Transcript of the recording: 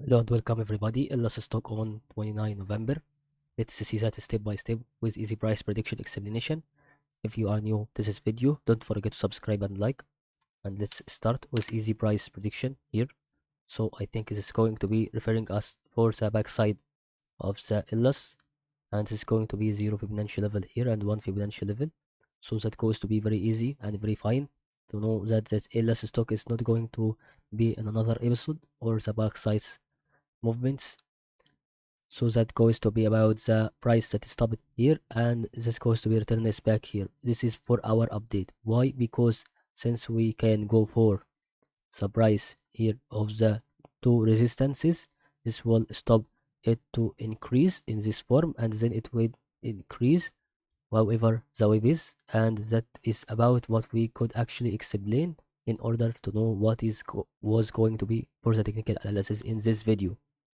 Hello and welcome everybody. ILUS stock on 29 November. Let's see that step by step with easy price prediction explanation. If you are new to this video, don't forget to subscribe and like. And let's start with easy price prediction here. So I think this is going to be referring us for the backside of the ILUS, and this is going to be 0 Fibonacci level here and 1 Fibonacci level. So that goes to be very easy and very fine to know that that ILUS stock is not going to be in another episode or the backside movements. So that goes to be about the price that stopped here, and this goes to be return us back here. This is for our update. Why? Because since we can go for the price here of the two resistances, this will stop it to increase in this form, and then it will increase however the wave is, and that is about what we could actually explain in order to know what was going to be for the technical analysis in this video.